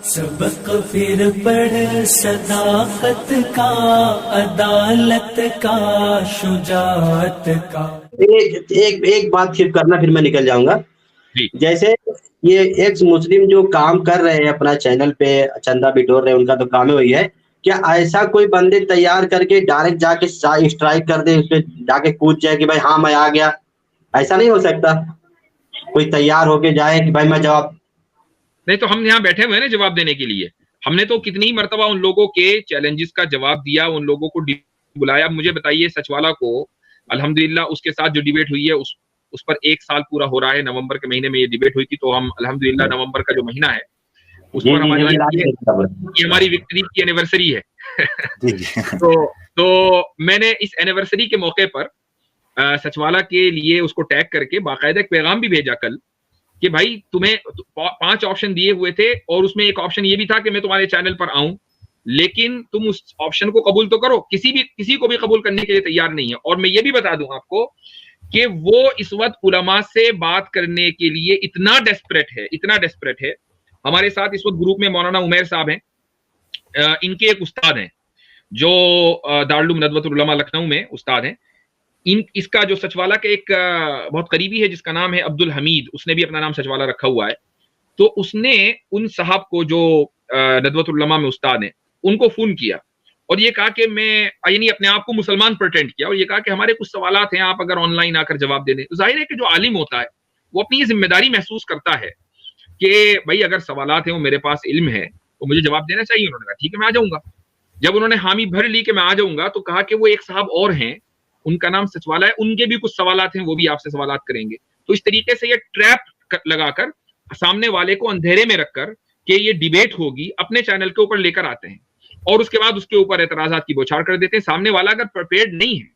سبق پھر پڑھ صداقت کا، عدالت کا، شجاعت کا. ایک بات صرف کرنا، پھر میں نکل جاؤں گا. جیسے یہ ایکس مسلم جو کام کر رہے ہیں اپنا چینل پہ چندہ بٹور رہے ہیں، ان کا تو کام ہے وہی ہے. کیا ایسا کوئی بندے تیار کر کے ڈائریکٹ جا کے اسٹرائک کر دے، اس پہ جا کے کود جائے کہ بھائی ہاں میں آ گیا؟ ایسا نہیں ہو سکتا. کوئی تیار ہو کے جائے کہ بھائی میں جواب نہیں. تو ہم یہاں بیٹھے ہوئے ہیں نا جواب دینے کے لیے. ہم نے تو کتنی مرتبہ ان لوگوں کے چیلنجز کا جواب دیا، ان لوگوں کو بلایا. مجھے بتائیے سچوالا کو الحمدللہ اس کے ساتھ جو ڈیبیٹ ہوئی ہے اس پر 1 سال پورا ہو رہا ہے. نومبر کے مہینے میں یہ ڈیبیٹ ہوئی تھی. تو ہم الحمدللہ نومبر کا جو مہینہ ہے اس پر ہماری یہ ہماری وکٹری کی اینیورسری ہے. تو میں نے اس اینیورسری کے موقع پر سچوالا کے لیے اس کو ٹیگ کر کے باقاعدہ ایک پیغام بھی بھیجا کل کہ بھائی تمہیں 5 آپشن دیے ہوئے تھے، اور اس میں ایک آپشن یہ بھی تھا کہ میں تمہارے چینل پر آؤں، لیکن تم اس آپشن کو قبول تو کرو. کسی کو بھی قبول کرنے کے لیے تیار نہیں ہے. اور میں یہ بھی بتا دوں آپ کو کہ وہ اس وقت علماء سے بات کرنے کے لیے اتنا ڈیسپریٹ ہے. ہمارے ساتھ اس وقت گروپ میں مولانا عمیر صاحب ہیں، ان کے ایک استاد ہیں جو دارالعلوم ندوۃ العلماء لکھنؤ میں استاد ہیں. اس کا جو سچوالا کا ایک بہت قریبی ہے جس کا نام ہے عبد الحمید، اس نے بھی اپنا نام سچوالا رکھا ہوا ہے. تو اس نے ان صاحب کو جو ندوۃ العلماء میں استاد ہیں ان کو فون کیا اور یہ کہا کہ میں یعنی اپنے آپ کو مسلمان پرٹینڈ کیا، اور یہ کہا کہ ہمارے کچھ سوالات ہیں، آپ اگر آن لائن آ کر جواب دے دیں. تو ظاہر ہے کہ جو عالم ہوتا ہے وہ اپنی یہ ذمہ داری محسوس کرتا ہے کہ بھائی اگر سوالات ہیں وہ میرے پاس علم ہے تو مجھے جواب دینا چاہیے. انہوں نے کہا ٹھیک ہے میں آ جاؤں گا. جب انہوں نے حامی بھر لی کہ میں آ جاؤں گا تو کہا کہ وہ ایک صاحب اور ہیں، ان کا نام سچوالا ہے، ان کے بھی کچھ سوالات ہیں، وہ بھی آپ سے سوالات کریں گے. تو اس طریقے سے یہ ٹریپ لگا کر سامنے والے کو اندھیرے میں رکھ کر کہ یہ ڈیبیٹ ہوگی اپنے چینل کے اوپر لے کر آتے ہیں، اور اس کے بعد اس کے اوپر اعتراضات کی بوچھار کر دیتے ہیں. سامنے والا اگر پریپیئرڈ نہیں ہے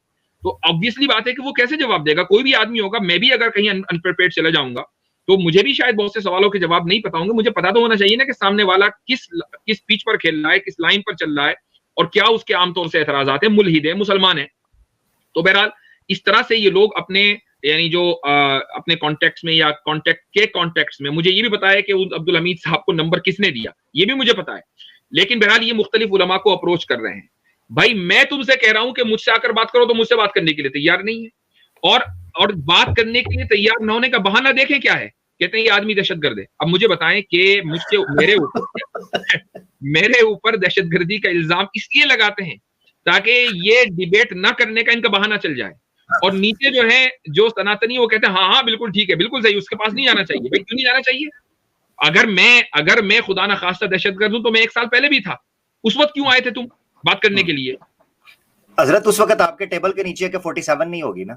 تو آبویسلی بات ہے کہ وہ کیسے جواب دے گا. کوئی بھی آدمی ہوگا، میں بھی اگر کہیں انپریپیئرڈ چلا جاؤں گا تو مجھے بھی شاید بہت سے سوالوں کے جواب نہیں پتا ہوں گے. مجھے پتا تو ہونا چاہیے نا کہ سامنے والا کس پیچ پر کھیل رہا ہے، کس لائن پر چل رہا ہے، اور کیا اس کے عام طور سے اعتراضات ہیں. ملحد ہے، مسلمان ہے. تو بہرحال اس طرح سے یہ لوگ اپنے یعنی جو اپنے کانٹیکٹس میں یا کانٹیکٹس میں، مجھے یہ بھی پتا ہے کہ عبد الحمید صاحب کو نمبر کس نے دیا، یہ بھی مجھے پتا ہے. لیکن بہرحال یہ مختلف علماء کو اپروچ کر رہے ہیں. بھائی میں تم سے کہہ رہا ہوں کہ مجھ سے آ کر بات کرو، تو مجھ سے بات کرنے کے لیے تیار نہیں ہے. اور بات کرنے کے لیے تیار نہ ہونے کا بہانہ دیکھیں کیا ہے، کہتے ہیں یہ آدمی دہشت گرد ہے. اب مجھے بتائیں کہ میرے اوپر دہشت گردی کا الزام اس لیے لگاتے ہیں تاکہ یہ ڈیبیٹ نہ کرنے کا ان کا بہانہ چل جائے. اور نیچے جو ہے جو سناتنی وہ کہتے ہیں ہاں بالکل ٹھیک ہے، بالکل صحیح، اس کے پاس نہیں جانا چاہیے. بھائی کیوں نہیں جانا چاہیے؟ اگر میں خدا نہ خواستہ دہشت گرد ہوں تو میں 1 سال پہلے بھی تھا. اس وقت کیوں آئے تھے تم بات کرنے کے لیے؟ حضرت اس وقت آپ کے ٹیبل کے نیچے کہ 47 نہیں ہوگی نا.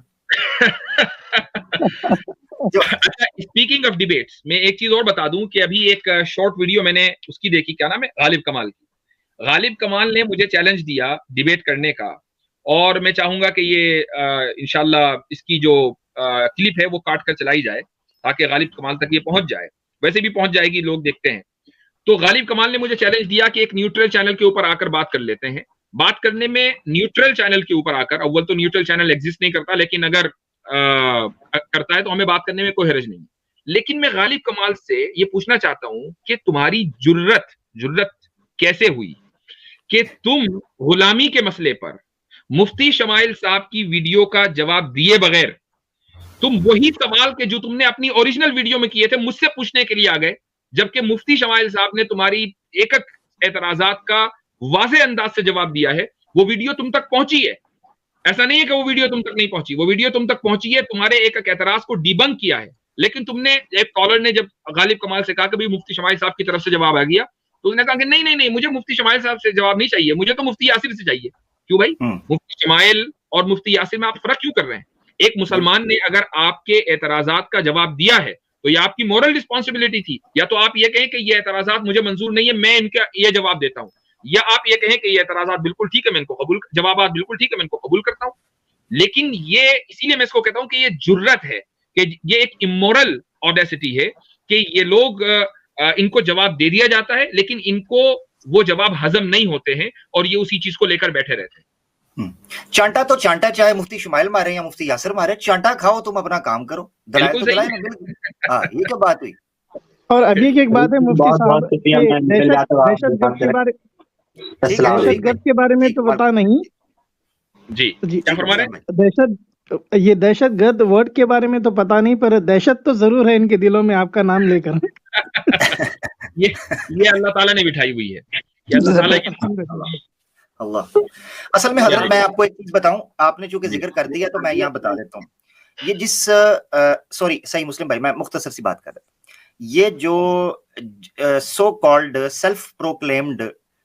اسپیکنگ آف ڈیبیٹس، میں ایک چیز اور بتا دوں کہ ابھی ایک شارٹ ویڈیو میں نے اس کی دیکھی، کیا نام ہے، غالب کمال کی. غالب کمال نے مجھے چیلنج دیا ڈیبیٹ کرنے کا، اور میں چاہوں گا کہ یہ انشاءاللہ اس کی جو کلپ ہے وہ کاٹ کر چلائی جائے تاکہ غالب کمال تک یہ پہنچ جائے. ویسے بھی پہنچ جائے گی، لوگ دیکھتے ہیں. تو غالب کمال نے مجھے چیلنج دیا کہ ایک نیوٹرل چینل کے اوپر آ کر بات کر لیتے ہیں. بات کرنے میں نیوٹرل چینل کے اوپر آ کر، اول تو نیوٹرل چینل ایگزسٹ نہیں کرتا، لیکن اگر کرتا ہے تو ہمیں بات کرنے میں کوئی حرج نہیں. لیکن میں غالب کمال سے یہ پوچھنا چاہتا ہوں کہ تمہاری جرت کیسے ہوئی کہ تم غلامی کے مسئلے پر مفتی شمائل صاحب کی ویڈیو کا جواب دیے بغیر تم وہی سوال کے جو تم نے اپنی اوریجنل ویڈیو میں کیے تھے مجھ سے پوچھنے کے لیے آ گئے، جبکہ مفتی شمائل صاحب نے تمہاری ایک اعتراضات کا واضح انداز سے جواب دیا ہے. وہ ویڈیو تم تک پہنچی ہے، ایسا نہیں ہے کہ وہ ویڈیو تم تک نہیں پہنچی. وہ ویڈیو تم تک پہنچی ہے، تمہارے ایک اعتراض کو ڈیبنک کیا ہے. لیکن تم نے ایک کالر نے جب غالب کمال سے کہا کہ مفتی شمائل صاحب کی طرف سے جواب آ گیا تو اس نے کہا کہ نہیں مجھے مفتی شمائل صاحب سے جواب نہیں چاہیے، مجھے تو مفتی یاسر سے چاہیے. کیوں بھائی؟ مفتی شمائل اور مفتی یاسر میں آپ فرق کیوں کر رہے ہیں؟ ایک مسلمان نے اگر آپ کے اعتراضات کا جواب دیا ہے تو یہ آپ کی مورل رسپانسبلٹی تھی. یا تو آپ یہ کہیں کہ یہ اعتراضات مجھے منظور نہیں ہے، میں ان کا یہ جواب دیتا ہوں، یا آپ یہ کہیں کہ یہ اعتراضات بالکل ٹھیک ہے، میں ان کو قبول، جوابات بالکل ٹھیک ہے، میں ان کو قبول کرتا ہوں. لیکن یہ اسی لیے میں اس کو کہتا ہوں کہ یہ جرت ہے، کہ یہ ایک امورل آڈیسٹی ہے کہ یہ لوگ ان کو جواب دے دیا جاتا ہے لیکن ان کو وہ جواب ہضم نہیں ہوتے ہیں اور یہ اسی چیز کو لے کر بیٹھے رہتے ہیں. چانٹا تو چانٹا، چاہے مفتی شمائل مارے یا مفتی یاسر مارے، چانٹا کھاؤ، تم اپنا کام کرو. بالکل صحیح. ہاں، یہ کیا بات ہوئی؟ اور ابھی کی ایک بات ہے مفتی بہت صاحب بہت شکریہ، کہ میں نکل جاتا ہوں، آپ دہشت بات گرد کے کریں۔ بارے السلام دہشت علیکم۔ گرد کے بارے میں تو پتا نہیں جی جی کیا فرما رہے ہیں؟ دہشت گرد ورڈ کے بارے میں تو پتا نہیں، پر دہشت تو ضرور ہے ان کے دلوں میں آپ کا نام لے کر۔ یہ اللہ تعالیٰ نے بٹھائی ہوئی ہے، یہ اللہ تعالیٰ کی اللہ اصل میں حضرت میں آپ کو ایک چیز بتاؤں، آپ نے چونکہ ذکر کر دیا تو میں یہاں بتا دیتا ہوں. یہ جس سوری صحیح مسلم بھائی میں مختصر سی بات کر رہا ہوں، یہ جو so called self proclaimed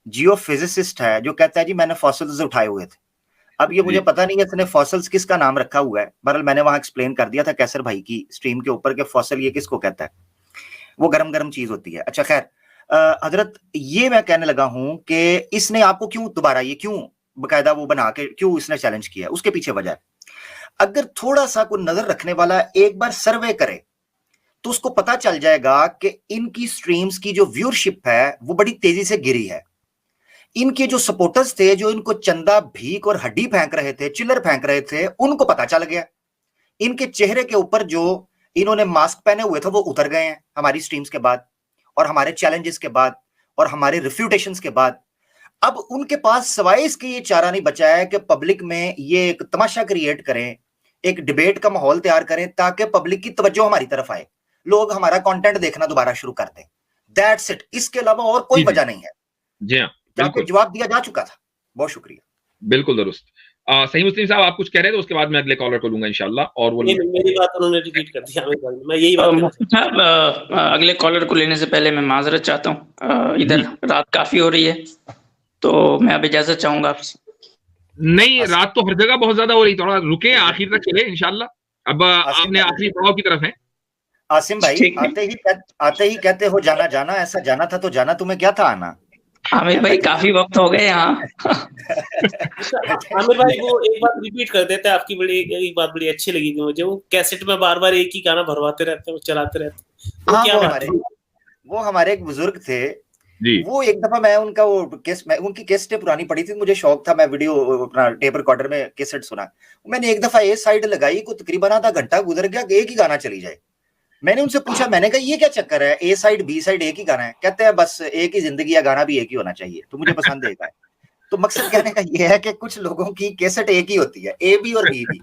geophysicist ہے جو کہتا ہے جی میں نے فاسلز اٹھائے ہوئے تھے. اب یہ مجھے پتا نہیں ہے اس نے فاسلز کس کا نام رکھا ہوا ہے، بہرحال میں نے وہاں ایکسپلین کر دیا تھا کیسر بھائی کی سٹریم کے اوپر کہ فاسل یہ کس کو کہتا ہے، وہ گرم گرم چیز ہوتی ہے. اچھا خیر حضرت یہ میں کہنے لگا ہوں کہ اس نے آپ کو کیوں دوبارہ یہ کیوں باقاعدہ وہ بنا کے کیوں اس نے چیلنج کیا، اس کے پیچھے وجہ ہے. اگر تھوڑا سا کوئی نظر رکھنے والا ایک بار سروے کرے تو اس کو پتا چل جائے گا کہ ان کی سٹریمز کی جو ویورشپ ہے وہ بڑی تیزی سے گری ہے. ان کے جو سپورٹرز تھے جو ان کو چندہ بھیک اور ہڈی پھینک رہے تھے، چلر پھینک رہے تھے، ان کو پتا چل گیا. ان کے چہرے کے اوپر جو انہوں نے ماسک پہنے ہوئے تھے وہ اتر گئے ہیں ہماری سٹریمز کے بعد اور ہمارے چیلنجز کے بعد اور ہمارے ریفیوٹیشنز کے بعد. اب ان کے پاس سوائے اس کے یہ چارہ نہیں بچا ہے کہ پبلک میں یہ ایک تماشا کریٹ کریں، ایک ڈیبیٹ کا ماحول تیار کریں تاکہ پبلک کی توجہ ہماری طرف آئے، لوگ ہمارا کانٹینٹ دیکھنا دوبارہ شروع کر دیں. دیٹس اٹ، اس کے علاوہ اور کوئی وجہ نہیں ہے. جی ہاں بالکل جواب دیا جا چکا تھا. بہت شکریہ. بالکل درست. صحیح مسلم صاحب آپ کچھ کہہ رہے تھے، اس کے بعد میں اگلے کالر کو لوں گا انشاءاللہ. اور وہ میری بات انہوں نے ریپیٹ کر دیا. میں یہی بات اگلے کالر کو لینے سے پہلے میں معذرت چاہتا ہوں، ادھر رات کافی ہو رہی ہے تو میں اب اجازت چاہوں گا آپ سے. نہیں رات تو ہر جگہ بہت زیادہ ہو رہی، تھوڑا رکے آخر تک چلے انشاءاللہ. اب آپ نے آخری پڑاؤ کی طرف ہیں. عاصم بھائی آتے ہی کہتے ہو جانا جانا، ایسا جانا تھا تو جانا، تمہیں کیا تھا آنا؟ عامر بھائی کافی وقت ہو گئے یہاں. عامر بھائی وہ ایک بات ریپیٹ کر دیتے ہیں، آپ کی بڑی ایک بات بڑی اچھی لگی تھی مجھے، وہ کیسٹ میں بار بار ایک ہی گانا بھرواتے رہتے ہیں، وہ چلاتے رہتے ہیں. وہ ہمارے ایک بزرگ تھے، وہ ایک دفعہ میں ان کا وہ ان کی کیسٹیں پرانی پڑی تھی، مجھے شوق تھا، میں ویڈیو اپنا ٹیپ ریکارڈر میں کیسٹ سنا. میں نے ایک دفعہ اے سائڈ لگائی، کو تقریباً آدھا گھنٹہ گزر گیا کہ ایک ہی گانا چلی جائے. میں نے ان سے پوچھا، میں نے کہا یہ کیا چکر ہے، اے سائڈ بی سائڈ ایک ہی گانا ہے؟ کہتے ہیں بس ایک ہی زندگی ہے، گانا بھی ایک ہی ہونا چاہیے تو مجھے پسند ایک ہے. تو مقصد کہنے کا یہ ہے کہ کچھ لوگوں کی کیسٹ ایک ہی ہوتی ہے، اے بھی اور بی بھی.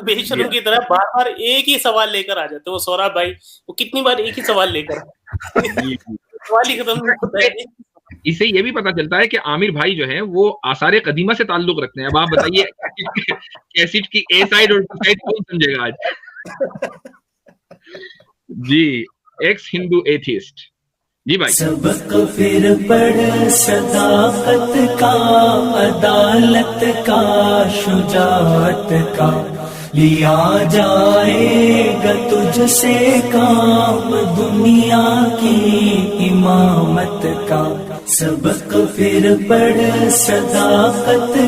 بے شرم کی طرح بار بار ایک ہی سوال لے کر آ جاتے وہ سوراب بھائی، وہ کتنی بار ایک ہی سوال لے کر سوال ہی ختم نہیں ہوتا ہے. اس سے یہ بھی پتا چلتا ہے کہ عامر بھائی جو ہیں وہ آثار قدیمہ سے تعلق رکھتے ہیں. اب آپ بتائیے کیسٹ کی اے سائڈ اور بی سائڈ کون سمجھے گا آج؟ جی ایکس ہندو ایتھیسٹ جی بھائی. سبق پھر پڑھ صداقت کا، عدالت کا، شجاعت کا، لیا جائے گا تجھ سے کام دنیا کی امامت کا. سبق پھر پڑھ صداقت